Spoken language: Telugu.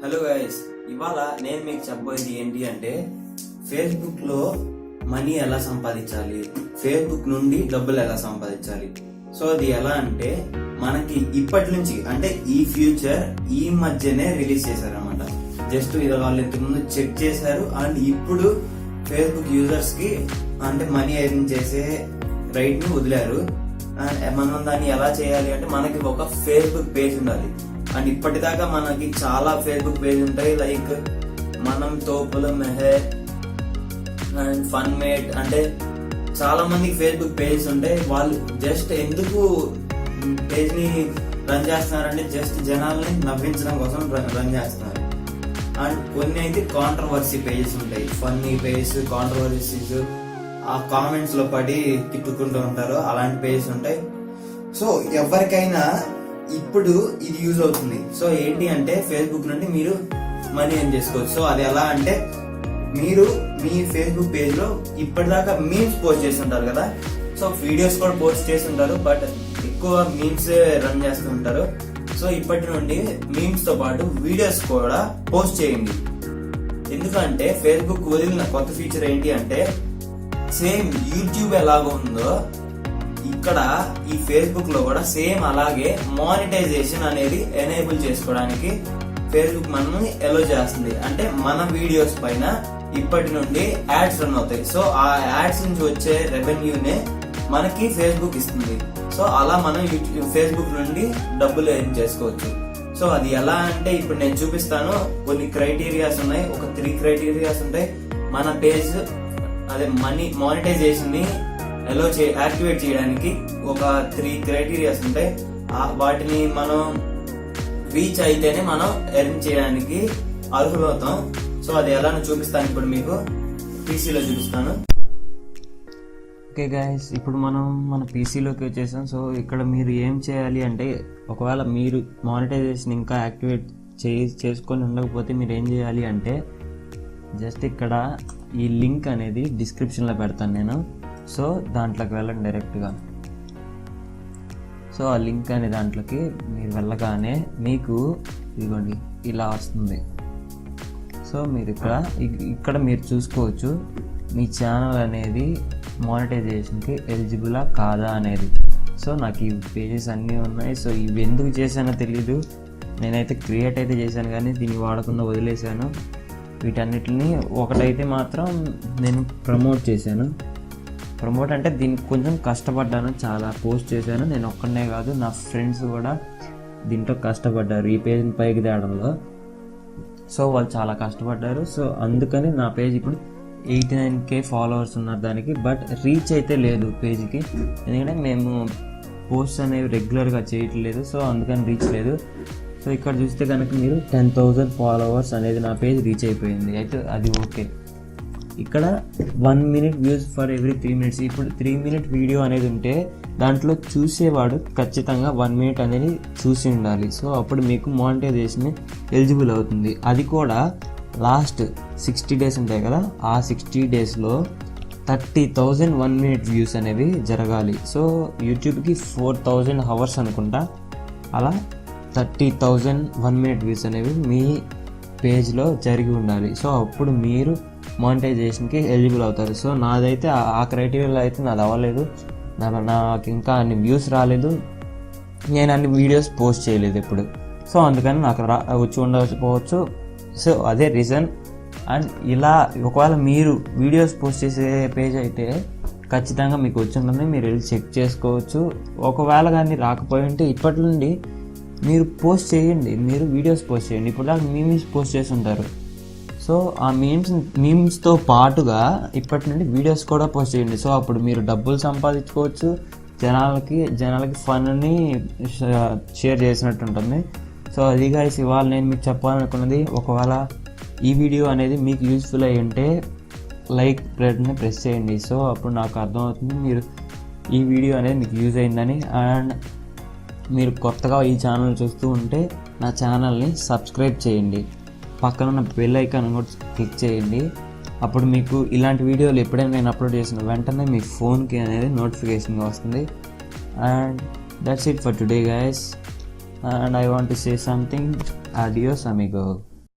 హలో గైస్, ఇవాళ నేను మీకు చెప్పబోయేది ఏంటి అంటే ఫేస్బుక్ లో మనీ ఎలా సంపాదించాలి, ఫేస్బుక్ నుండి డబ్బులు ఎలా సంపాదించాలి. సో అది ఎలా అంటే మనకి ఇప్పటి నుంచి అంటే ఈ ఫ్యూచర్ ఈ మధ్యనే రిలీజ్ చేశారు అనమాట. జస్ట్ ఇది వాళ్ళు ఇంతకు ముందు చెక్ చేశారు అండ్ ఇప్పుడు ఫేస్బుక్ యూజర్స్ కి అంటే మనీ ఎర్న్ చేసే రైట్ ని వదిలారు. మనం దాన్ని ఎలా చేయాలి అంటే మనకి ఒక ఫేస్బుక్ పేజ్ ఉండాలి. అండ్ ఇప్పటిదాకా మనకి చాలా ఫేస్బుక్ పేజ్ ఉంటాయి, లైక్ మనం తోపుల మెహర్ అండ్ ఫన్ మేట్, అంటే చాలా మందికి ఫేస్బుక్ పేజెస్ ఉంటాయి. వాళ్ళు జస్ట్ ఎందుకు పేజ్ ని రన్ చేస్తున్నారంటే జస్ట్ జనాల్ని నవ్వించడం కోసం రన్ చేస్తున్నారు. అండ్ కొన్ని అయితే కాంట్రవర్సీ పేజెస్ ఉంటాయి, ఫన్నీ పేజెస్, కాంట్రవర్సీస్, ఆ కామెంట్స్ లో పడి తిట్టుకుంటూ ఉంటారు, అలాంటి పేజెస్ ఉంటాయి. సో ఎవరికైనా ఇప్పుడు ఇది యూజ్ అవుతుంది. సో ఏంటి అంటే ఫేస్బుక్ నుండి మీరు మనీ ఎర్న్ చేసుకోవచ్చు. సో అది ఎలా అంటే మీరు మీ ఫేస్బుక్ పేజ్ లో ఇప్పటిదాకా మీమ్స్ పోస్ట్ చేస్తుంటారు కదా, సో వీడియోస్ కూడా పోస్ట్ చేస్తుంటారు, బట్ ఎక్కువ మీమ్స్ రన్ చేస్తుంటారు. సో ఇప్పటి నుండి మీమ్స్ తో పాటు వీడియోస్ కూడా పోస్ట్ చేయండి. ఎందుకంటే ఫేస్బుక్ వదిలిన కొత్త ఫీచర్ ఏంటి అంటే సేమ్ యూట్యూబ్ ఎలాగో ఉందో ఇక్కడ ఈ ఫేస్బుక్ లో కూడా సేమ్ అలాగే మానిటైజేషన్ అనేది ఎనేబుల్ చేసుకోవడానికి ఫేస్బుక్ మనల్ని ఎలో చేస్తుంది. అంటే మన వీడియోస్ పైన ఇప్పటి నుండి యాడ్స్ రన్ అవుతాయి. సో ఆ యాడ్స్ నుంచి వచ్చే రెవెన్యూనే మనకి ఫేస్బుక్ ఇస్తుంది. సో అలా మనం ఫేస్బుక్ నుండి డబ్బులు ఎర్న్ చేసుకోవచ్చు. సో అది ఎలా అంటే ఇప్పుడు నేను చూపిస్తాను. కొన్ని క్రైటీరియాస్ ఉన్నాయి, ఒక 3 క్రైటీరియాస్ ఉంటాయి. మన పేజ్ అదే మానిటైజేషన్ ని యాక్టివేట్ చేయడానికి ఒక 3 క్రైటీరియాస్ ఉంటాయి. వాటిని మనం రీచ్ అయితేనే మనం ఎర్న్ చేయడానికి అర్హులవుతాం. సో అది ఎలా చూపిస్తాను, ఇప్పుడు మీకు పీసీలో చూపిస్తాను. ఓకే గైస్, ఇప్పుడు మనం మన పీసీలోకి వచ్చేసాం. సో ఇక్కడ మీరు ఏం చేయాలి అంటే ఒకవేళ మీరు మానిటైజేషన్ ఇంకా యాక్టివేట్ చేసుకొని ఉండకపోతే మీరు ఏం చేయాలి అంటే జస్ట్ ఇక్కడ ఈ లింక్ అనేది డిస్క్రిప్షన్లో పెడతాను నేను. సో దాంట్లోకి వెళ్ళండి డైరెక్ట్గా. సో ఆ లింక్ అనే దాంట్లోకి మీరు వెళ్ళగానే మీకు ఇదిగోండి ఇలా వస్తుంది. సో మీరు ఇక్కడ మీరు చూసుకోవచ్చు మీ ఛానల్ అనేది మానిటైజేషన్కి ఎలిజిబులా కాదా అనేది. సో నాకు ఈ పేజెస్ అన్నీ ఉన్నాయి. సో ఇవి ఎందుకు చేశానో తెలీదు, నేనైతే క్రియేట్ అయితే చేశాను కానీ దీన్ని వాడకుండా వదిలేశాను. వీటన్నిటిని ఒకటైతే మాత్రం నేను ప్రమోట్ చేశాను. ప్రమోట్ అంటే దీనికి కొంచెం కష్టపడ్డాను, చాలా పోస్ట్ చేశాను. నేను ఒక్కనే కాదు, నా ఫ్రెండ్స్ కూడా దీంట్లో కష్టపడ్డారు ఈ పేజ్ని పైకి తేవడంలో. సో వాళ్ళు చాలా కష్టపడ్డారు. సో అందుకని నా పేజ్ ఇప్పుడు 89K ఫాలోవర్స్ ఉన్నారు దానికి, బట్ రీచ్ అయితే లేదు పేజ్కి. ఎందుకంటే మేము పోస్ట్ అనేవి రెగ్యులర్గా చేయట్లేదు, సో అందుకని రీచ్ లేదు. సో ఇక్కడ చూస్తే కనుక మీరు 10,000 ఫాలోవర్స్ అనేది నా పేజ్ రీచ్ అయిపోయింది. అయితే అది ఓకే. ఇక్కడ 1 minute views for every 3 minutes. ఇప్పుడు 3 minute వీడియో అనేది ఉంటే దాంట్లో చూసేవాడు ఖచ్చితంగా 1 minute అనేది చూసి ఉండాలి. సో అప్పుడు మీకు మానిటైజేషన్ ఎలిజిబుల్ అవుతుంది. అది కూడా లాస్ట్ 60 days ఉంటాయి కదా, ఆ 60 daysలో 30,000 1 minute వ్యూస్ అనేవి జరగాలి. సో యూట్యూబ్కి 4,000 hours అనుకుంటా, అలా 30,000 1 minute వ్యూస్ అనేవి మీ పేజ్లో జరిగి ఉండాలి. సో అప్పుడు మీరు మానిటైజేషన్కి ఎలిజిబుల్ అవుతారు. సో నాదైతే ఆ క్రైటీరియాలో అయితే నాది అవ్వలేదు, నాకు ఇంకా అన్ని వ్యూస్ రాలేదు, నేను అన్ని వీడియోస్ పోస్ట్ చేయలేదు ఎప్పుడు. సో అందుకని నాకు వచ్చి ఉండకపోవచ్చు. సో అదే రీజన్. అండ్ ఇలా ఒకవేళ మీరు వీడియోస్ పోస్ట్ చేసే పేజ్ అయితే ఖచ్చితంగా మీకు వచ్చి ఉంటుంది, మీరు వెళ్ళి చెక్ చేసుకోవచ్చు. ఒకవేళ కానీ రాకపోయి ఉంటే ఇప్పటి నుండి మీరు పోస్ట్ చేయండి, మీరు వీడియోస్ పోస్ట్ చేయండి. ఇప్పుడు దాకా మీమ్స్ పోస్ట్ చేస్తుంటారు. సో ఆ మీమ్స్తో పాటుగా ఇప్పటి నుండి వీడియోస్ కూడా పోస్ట్ చేయండి. సో అప్పుడు మీరు డబ్బులు సంపాదించుకోవచ్చు, జనాలకి ఫన్ని షేర్ చేసినట్టు ఉంటుంది. సో అది గైస్ ఇవాళ నేను మీకు చెప్పాలనుకున్నది. ఒకవేళ ఈ వీడియో అనేది మీకు యూస్ఫుల్ అయ్యి ఉంటే లైక్ బటన్ని ప్రెస్ చేయండి. సో అప్పుడు నాకు అర్థమవుతుంది మీరు ఈ వీడియో అనేది మీకు యూజ్ అయిందని. అండ్ మీరు కొత్తగా ఈ ఛానల్ చూస్తూ ఉంటే నా ఛానల్ని సబ్స్క్రైబ్ చేయండి, పక్కన ఉన్న బెల్ ఐకాన్ కూడా క్లిక్ చేయండి. అప్పుడు మీకు ఇలాంటి వీడియోలు ఎప్పుడైనా నేను అప్లోడ్ చేసిన వెంటనే మీ ఫోన్కి అనేది నోటిఫికేషన్ వస్తుంది. And that's it for today guys. And I want to say something. Adios amigo.